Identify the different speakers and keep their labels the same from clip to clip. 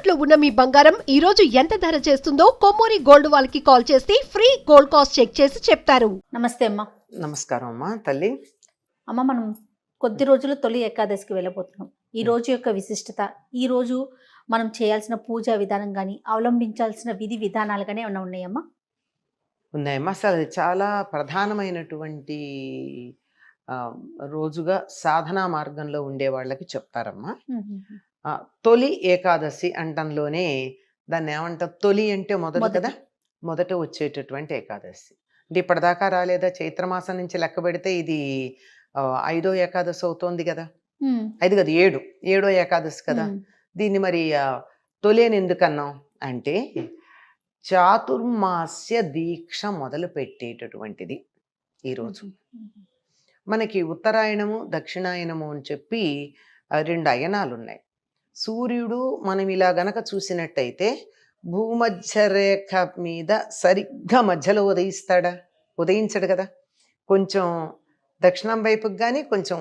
Speaker 1: తాకట్టులో ఉన్న మీ బంగారం ఈ రోజు ఎంత ధర చేస్తుందో కొమ్మూరి గోల్డ్ వాళ్ళకి కాల్ చేస్తే ఫ్రీ గోల్డ్ కాస్ట్ చెక్ చేసి చెప్తారు.
Speaker 2: నమస్తే అమ్మా.
Speaker 3: నమస్కారం అమ్మా తల్లి.
Speaker 2: అమ్మ, మనం కొద్ది రోజులు తొలి ఏకాదశికి వెళ్ళబోతున్నాం. ఈ రోజు యొక్క విశిష్టత, ఈ రోజు మనం చేయాల్సిన పూజా విధానం కానీ అవలంబించాల్సిన విధి విధానాలు కానీ ఏమైనా ఉన్నాయమ్మా?
Speaker 3: ఉన్నాయమ్మా. అసలు అది చాలా ప్రధానమైనటువంటి రోజుగా సాధనా మార్గంలో ఉండే వాళ్ళకి చెప్తారమ్మా. తొలి ఏకాదశి అంటంలోనే దాన్ని ఏమంటారు, తొలి అంటే మొదలు కదా, మొదట వచ్చేటటువంటి ఏకాదశి. అంటే ఇప్పటిదాకా రాలేదా, చైత్రమాసం నుంచి లెక్క పెడితే ఇది 5వ ఏకాదశి అవుతోంది కదా. 5 కదా, 7వ ఏకాదశి కదా. దీన్ని మరి తొలి అని ఎందుకన్నాం అంటే చాతుర్మాస్య దీక్ష మొదలు పెట్టేటటువంటిది ఈరోజు. మనకి ఉత్తరాయణము దక్షిణాయనము అని చెప్పి 2 అయనాలు ఉన్నాయి. సూర్యుడు మనం ఇలా గనక చూసినట్టయితే భూమధ్య రేఖ మీద సరిగ్గా మధ్యలో ఉదయించడు కదా. కొంచెం దక్షిణం వైపుకి కానీ కొంచెం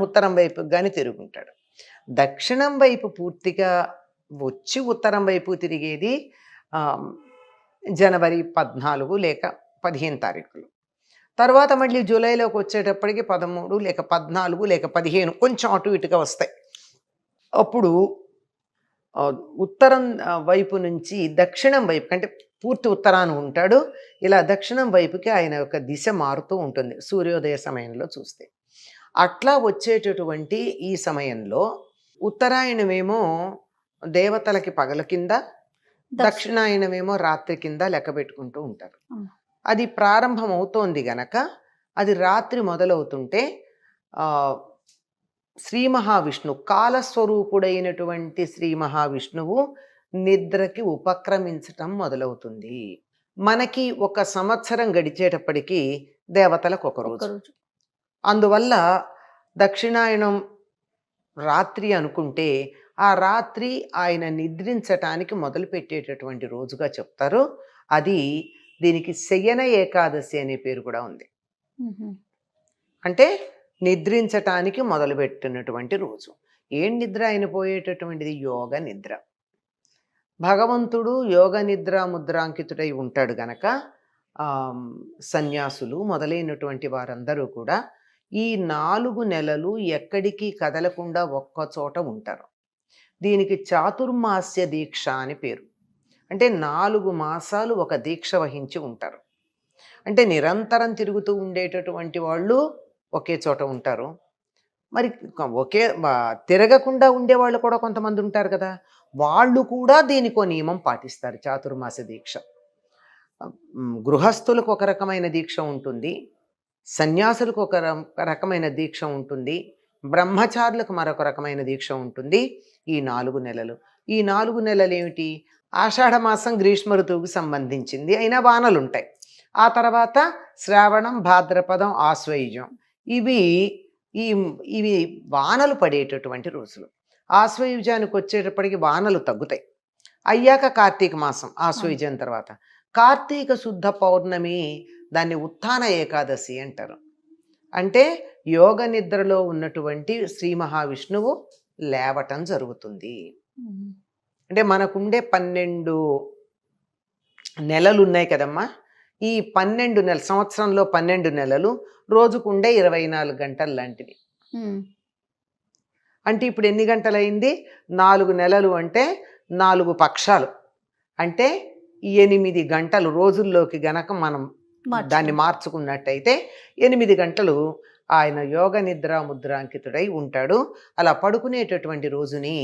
Speaker 3: ఉత్తరం వైపుకి కానీ తిరుగుంటాడు. దక్షిణం వైపు పూర్తిగా వచ్చి ఉత్తరం వైపు తిరిగేది జనవరి 14 లేక 15 తారీఖులు. తర్వాత మళ్ళీ జూలైలోకి వచ్చేటప్పటికి 13 లేక 14 లేక 15 కొంచెం అటు ఇటుగా వస్తాయి. అప్పుడు ఉత్తరం వైపు నుంచి దక్షిణం వైపు, అంటే పూర్తి ఉత్తరాన ఉంటాడు. ఇలా దక్షిణం వైపుకి ఆయన యొక్క దిశ మారుతూ ఉంటుంది సూర్యోదయ సమయంలో చూస్తే. అట్లా వచ్చేటటువంటి ఈ సమయంలో ఉత్తరాయణమేమో దేవతలకి పగల కింద, దక్షిణాయనమేమో రాత్రి కింద లెక్క పెట్టుకుంటూ ఉంటారు. అది ప్రారంభం అవుతోంది గనక అది రాత్రి మొదలవుతుంటే శ్రీ మహావిష్ణు కాలస్వరూపుడైనటువంటి శ్రీ మహావిష్ణువు నిద్రకి ఉపక్రమించటం మొదలవుతుంది. మనకి 1 సంవత్సరం గడిచేటప్పటికి దేవతలకు ఒక రోజు. అందువల్ల దక్షిణాయనం రాత్రి అనుకుంటే ఆ రాత్రి ఆయన నిద్రించటానికి మొదలు పెట్టేటటువంటి రోజుగా చెప్తారు. అది దీనికి శయన ఏకాదశి అనే పేరు కూడా ఉంది. అంటే నిద్రించటానికి మొదలుపెట్టినటువంటి రోజు. ఏం నిద్ర ఆయన పోయేటటువంటిది? యోగ నిద్ర. భగవంతుడు యోగ నిద్ర ముద్రాంకితుడై ఉంటాడు గనక సన్యాసులు మొదలైనటువంటి వారందరూ కూడా ఈ 4 నెలలు ఎక్కడికి కదలకుండా ఒక్క చోట ఉంటారు. దీనికి చాతుర్మాస్య దీక్ష అని పేరు. అంటే 4 మాసాలు ఒక దీక్ష వహించి ఉంటారు. అంటే నిరంతరం తిరుగుతూ ఉండేటటువంటి వాళ్ళు ఒకే చోట ఉంటారు. మరి తిరగకుండా ఉండేవాళ్ళు కూడా కొంతమంది ఉంటారు కదా, వాళ్ళు కూడా దీనికో నియమం పాటిస్తారు. చాతుర్మాస దీక్ష గృహస్థులకు ఒక రకమైన దీక్ష ఉంటుంది, సన్యాసులకు ఒక రకమైన దీక్ష ఉంటుంది, బ్రహ్మచారులకు మరొక రకమైన దీక్ష ఉంటుంది. ఈ 4 నెలలు, ఈ 4 నెలలు ఏమిటి? ఆషాఢమాసం గ్రీష్మ ఋతువుకు సంబంధించింది, అయినా వానలు ఉంటాయి. ఆ తర్వాత శ్రావణం, భాద్రపదం, ఆశ్వయుజం, ఇవి వానలు పడేటటువంటి రోజులు. ఆశ్వయుజానికి వచ్చేటప్పటికి వానలు తగ్గుతాయి. అయ్యాక కార్తీక మాసం, ఆశ్వయుజం తర్వాత కార్తీక శుద్ధ పౌర్ణమి, దాన్ని ఉత్థాన ఏకాదశి అంటారు. అంటే యోగ నిద్రలో ఉన్నటువంటి శ్రీ మహావిష్ణువు లేవటం జరుగుతుంది. అంటే మనకుండే 12 నెలలు ఉన్నాయి కదమ్మా. ఈ 12 నెలలు, సంవత్సరంలో 12 నెలలు, రోజుకుండే 24 గంటలు లాంటివి. అంటే ఇప్పుడు ఎన్ని గంటలైంది? 4 నెలలు అంటే 4 పక్షాలు, అంటే 8 గంటలు రోజుల్లోకి గనక మనం దాన్ని మార్చుకున్నట్టయితే 8 గంటలు ఆయన యోగ నిద్ర ముద్రాంకితుడై ఉంటాడు. అలా పడుకునేటటువంటి రోజుని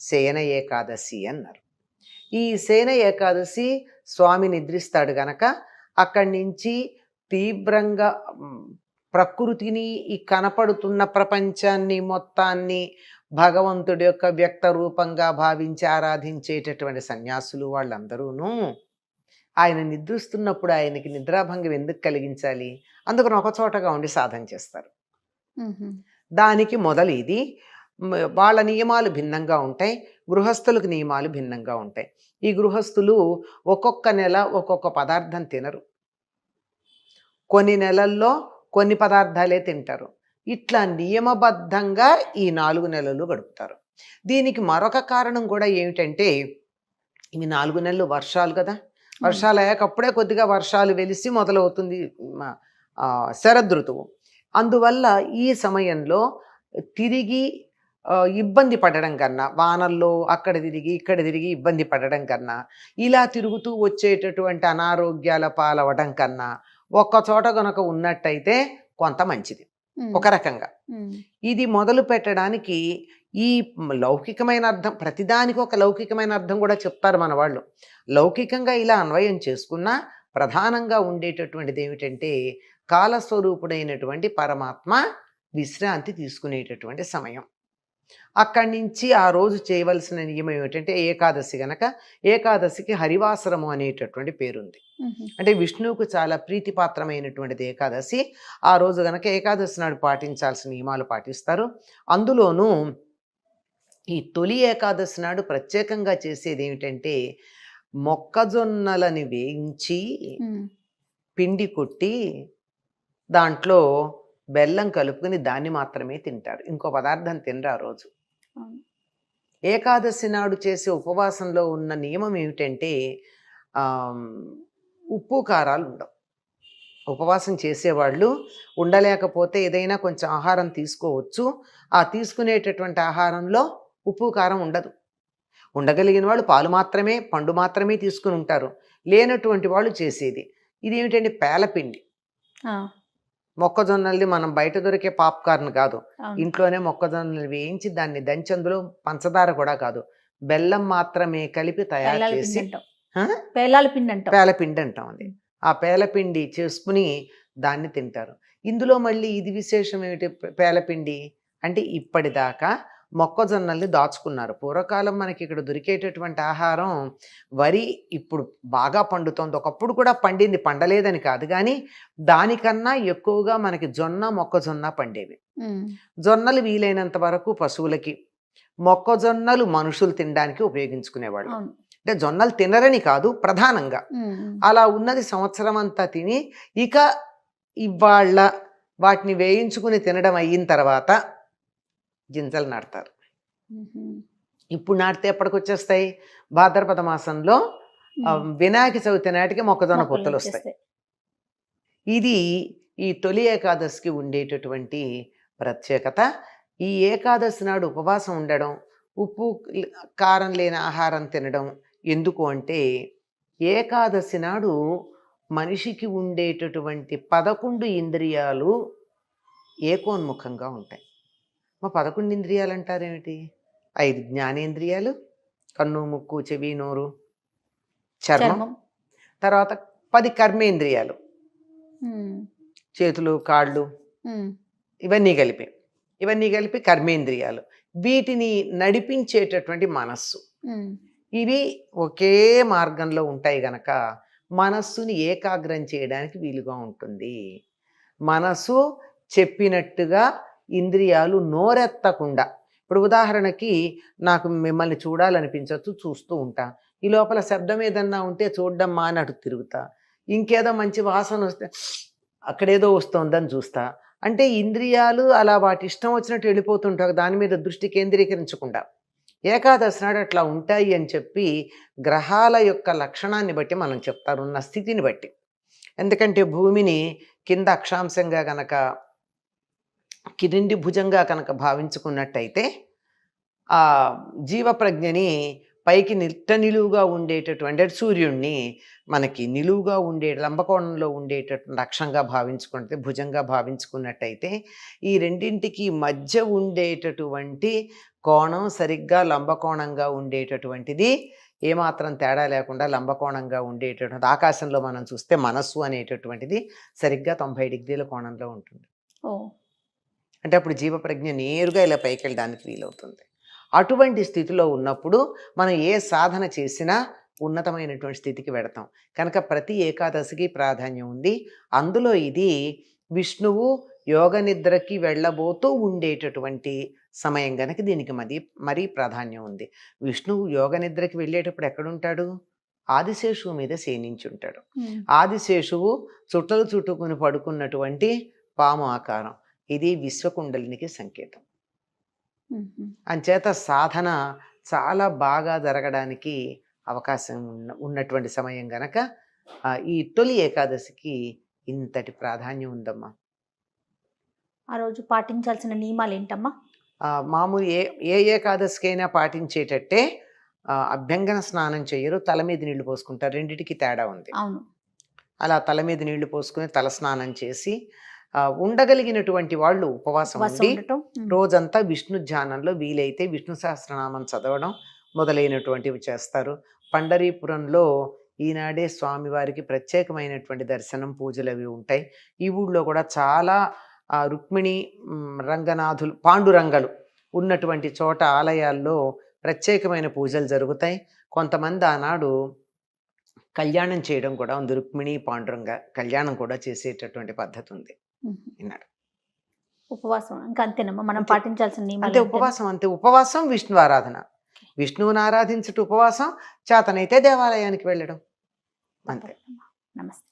Speaker 3: శయన ఏకాదశి అన్నారు. ఈ శయన ఏకాదశి స్వామి నిద్రిస్తాడు గనక అక్కడి నుంచి తీవ్రంగా ప్రకృతిని, ఈ కనపడుతున్న ప్రపంచాన్ని మొత్తాన్ని భగవంతుడి యొక్క వ్యక్త రూపంగా భావించి ఆరాధించేటటువంటి సన్యాసులు వాళ్ళందరూనూ ఆయన నిద్రిస్తున్నప్పుడు ఆయనకి నిద్రాభంగం ఎందుకు కలిగించాలి? అందుకని ఒక చోటగా ఉండి సాధన చేస్తారు. దానికి మొదలు ఇది. వాళ్ళ నియమాలు భిన్నంగా ఉంటాయి, గృహస్థులకు నియమాలు భిన్నంగా ఉంటాయి. ఈ గృహస్థులు ఒక్కొక్క నెల ఒక్కొక్క పదార్థం తినరు, కొన్ని నెలల్లో కొన్ని పదార్థాలే తింటారు. ఇట్లా నియమబద్ధంగా ఈ 4 నెలలు గడుపుతారు. దీనికి మరొక కారణం కూడా ఏమిటంటే ఇవి 4 నెలలు వర్షాలు కదా, వర్షాలు అయ్యాక అప్పుడే కొద్దిగా వర్షాలు వెలిసి మొదలవుతుంది శరదృతువు. అందువల్ల ఈ సమయంలో తిరిగి ఇబ్బంది పడడం కన్నా, వానల్లో అక్కడ తిరిగి ఇక్కడ తిరిగి ఇబ్బంది పడడం కన్నా, ఇలా తిరుగుతూ వచ్చేటటువంటి అనారోగ్యాల పాలవడం కన్నా ఒక్క చోట గనక ఉన్నట్టయితే కొంత మంచిది ఒక రకంగా. ఇది మొదలు పెట్టడానికి ఈ లౌకికమైన అర్థం, ప్రతిదానికి ఒక లౌకికమైన అర్థం కూడా చెప్తారు మన వాళ్ళు. లౌకికంగా ఇలా అన్వయం చేసుకున్నా ప్రధానంగా ఉండేటటువంటిది ఏమిటంటే కాలస్వరూపుడైనటువంటి పరమాత్మ విశ్రాంతి తీసుకునేటటువంటి సమయం. అక్కడి నుంచి ఆ రోజు చేయవలసిన నియమం ఏమిటంటే ఏకాదశి గనక ఏకాదశికి హరివాసరము అనేటటువంటి పేరుంది. అంటే విష్ణువుకు చాలా ప్రీతిపాత్రమైనటువంటిది ఏకాదశి. ఆ రోజు గనక ఏకాదశి నాడు పాటించాల్సిన నియమాలు పాటిస్తారు. అందులోనూ ఈ తొలి ఏకాదశి నాడు ప్రత్యేకంగా చేసేది ఏమిటంటే మొక్కజొన్నలని వేయించి పిండి కొట్టి దాంట్లో బెల్లం కలుపుకుని దాన్ని మాత్రమే తింటారు, ఇంకో పదార్థం తినరు ఆ రోజు. ఏకాదశి నాడు చేసే ఉపవాసంలో ఉన్న నియమం ఏమిటంటే ఉప్పు కారాలు ఉండవు. ఉపవాసం చేసేవాళ్ళు ఉండలేకపోతే ఏదైనా కొంచెం ఆహారం తీసుకోవచ్చు. ఆ తీసుకునేటటువంటి ఆహారంలో ఉప్పు కారం ఉండదు. ఉండగలిగిన వాళ్ళు పాలు మాత్రమే, పండు మాత్రమే తీసుకుని ఉంటారు. లేనటువంటి వాళ్ళు చేసేది ఇది ఏమిటంటే పేలపిండి. మొక్కజొన్నల్ని మనం బయట దొరికే పాప్కార్న్ కాదు, ఇంట్లోనే మొక్కజొన్నలు వేయించి దాన్ని దంచి అందులో పంచదార కూడా కాదు, బెల్లం మాత్రమే కలిపి తయారు చేసి పేలపిండి అంటాం. అది ఆ పేలపిండి చేసుకుని దాన్ని తింటారు. ఇందులో మళ్ళీ ఇది విశేషం ఏమిటి పేలపిండి అంటే ఇప్పటిదాకా మొక్కజొన్నల్ని దాచుకున్నారు. పూర్వకాలం మనకి ఇక్కడ దొరికేటటువంటి ఆహారం వరి ఇప్పుడు బాగా పండుతోంది, ఒకప్పుడు కూడా పండింది, పండలేదని కాదు, కానీ దానికన్నా ఎక్కువగా మనకి జొన్న మొక్కజొన్న పండేవి. జొన్నలు వీలైనంత వరకు పశువులకి, మొక్కజొన్నలు మనుషులు తినడానికి ఉపయోగించుకునేవాళ్ళు. అంటే జొన్నలు తినరని కాదు, ప్రధానంగా అలా ఉన్నది సంవత్సరం అంతా తిని ఇక ఇవాళ వాటిని వేయించుకుని తినడం అయిన తర్వాత గింజలు నాటుతారు. ఇప్పుడు నాటితే ఎప్పటికి వచ్చేస్తాయి? భాద్రపద మాసంలో వినాయక చవితి నాటికి మొక్కజొన్న పొత్తులు వస్తాయి. ఇది ఈ తొలి ఏకాదశికి ఉండేటటువంటి ప్రత్యేకత. ఈ ఏకాదశి నాడు ఉపవాసం ఉండడం, ఉప్పు కారం లేని ఆహారం తినడం ఎందుకు అంటే ఏకాదశి నాడు మనిషికి ఉండేటటువంటి 11 ఇంద్రియాలు ఏకోన్ముఖంగా ఉంటాయి. 11 ఇంద్రియాలు అంటారేమిటి? 5 జ్ఞానేంద్రియాలు, కన్ను ముక్కు చెవి నోరు చర్మం, తర్వాత 10 కర్మేంద్రియాలు, చేతులు కాళ్ళు, ఇవన్నీ కలిపి కర్మేంద్రియాలు. వీటిని నడిపించేటటువంటి మనస్సు. ఇవి ఒకే మార్గంలో ఉంటాయి గనక మనస్సుని ఏకాగ్రం చేయడానికి వీలుగా ఉంటుంది. మనసు చెప్పినట్టుగా ఇంద్రియాలు నోరెత్తకుండా, ఇప్పుడు ఉదాహరణకి నాకు మిమ్మల్ని చూడాలనిపించవచ్చు, చూస్తూ ఉంటా, ఈ లోపల శబ్దం ఏదన్నా ఉంటే చూడడం మానట్టు తిరుగుతా, ఇంకేదో మంచి వాసన వస్తే అక్కడేదో వస్తుందని చూస్తా. అంటే ఇంద్రియాలు అలా వాటి ఇష్టం వచ్చినట్టు వెళ్ళిపోతుంటాయి, దాని మీద దృష్టి కేంద్రీకరించకుండా. ఏకాదశి నాడు అట్లా ఉంటాయి అని చెప్పి గ్రహాల యొక్క లక్షణాన్ని బట్టి మనం చెప్తారు, ఉన్న స్థితిని బట్టి. ఎందుకంటే భూమిని కింద అక్షాంశంగా కనుక కిరిండి భుజంగా కనుక భావించుకున్నట్టయితే ఆ జీవప్రజ్ఞని పైకి నిలువుగా ఉండేటటువంటి సూర్యుడిని మనకి నిలువుగా ఉండే లంబకోణంలో ఉండేటటువంటి అక్షంగా భావించుకుంటే, భుజంగా భావించుకున్నట్టయితే ఈ రెండింటికి మధ్య ఉండేటటువంటి కోణం సరిగ్గా లంబకోణంగా ఉండేటటువంటిది, ఏమాత్రం తేడా లేకుండా లంబకోణంగా ఉండేటటువంటి ఆకాశంలో మనం చూస్తే మనస్సు అనేటటువంటిది సరిగ్గా 90 డిగ్రీల కోణంలో ఉంటుంది. అంటే అప్పుడు జీవప్రజ్ఞ నేరుగా ఇలా పైకి వెళ్ళడానికి వీలవుతుంది. అటువంటి స్థితిలో ఉన్నప్పుడు మనం ఏ సాధన చేసినా ఉన్నతమైనటువంటి స్థితికి వెడతాం. కనుక ప్రతి ఏకాదశికి ప్రాధాన్యం ఉంది. అందులో ఇది విష్ణువు యోగ నిద్రకి వెళ్ళబోతూ ఉండేటటువంటి సమయం కనుక దీనికి మరీ ప్రాధాన్యం ఉంది. విష్ణువు యోగ నిద్రకి వెళ్ళేటప్పుడు ఎక్కడుంటాడు? ఆదిశేషువు మీద శయనించుంటాడు. ఆదిశేషువు చుట్టలు చుట్టుకుని పడుకున్నటువంటి పాము ఆకారం. ఇది విశ్వకుండలినికి సంకేతం. అంచేత సాధన చాలా బాగా జరగడానికి అవకాశం ఉన్నటువంటి సమయం గనక ఈ తొలి ఏకాదశికి ఇంతటి ప్రాధాన్యం ఉందమ్మా.
Speaker 2: ఆ రోజు పాటించాల్సిన నియమాలు ఏంటమ్మా?
Speaker 3: మామూలు ఏ ఏకాదశికైనా పాటించేటట్టే అభ్యంగన స్నానం చేయరు, తల మీద నీళ్లు పోసుకుంటారు. రెండిటికి తేడా ఉంది.
Speaker 2: అవును.
Speaker 3: అలా తల మీద నీళ్లు పోసుకుని తల స్నానం చేసి ఉండగలిగినటువంటి వాళ్ళు ఉపవాసం ఉండి రోజంతా విష్ణు ధ్యానంలో వీలైతే విష్ణు సహస్రనామం చదవడం మొదలైనటువంటివి చేస్తారు. పండరీపురంలో ఈనాడే స్వామివారికి ప్రత్యేకమైనటువంటి దర్శనం, పూజలు అవి ఉంటాయి. ఈ ఊళ్ళో కూడా చాలా రుక్మిణి రంగనాథులు, పాండురంగలు ఉన్నటువంటి చోట ఆలయాల్లో ప్రత్యేకమైన పూజలు జరుగుతాయి. కొంతమంది ఆనాడు కళ్యాణం చేయడం కూడా ఉంది. రుక్మిణి పాండురంగ కళ్యాణం కూడా చేసేటటువంటి పద్ధతి ఉంది. విన్నాడు.
Speaker 2: ఉపవాసం ఇంకా అంతేనమ్మా మనం
Speaker 3: అంతే.
Speaker 2: పాటించాల్సిన నియమాలు
Speaker 3: అంతే,
Speaker 2: ఏంటంటే?
Speaker 3: ఉపవాసం అంతే. ఉపవాసం విష్ణు ఆరాధన, విష్ణువుని ఆరాధించుట ఉపవాసం, చేతనైతే దేవాలయానికి వెళ్ళడం అంతే.
Speaker 2: నమస్తే.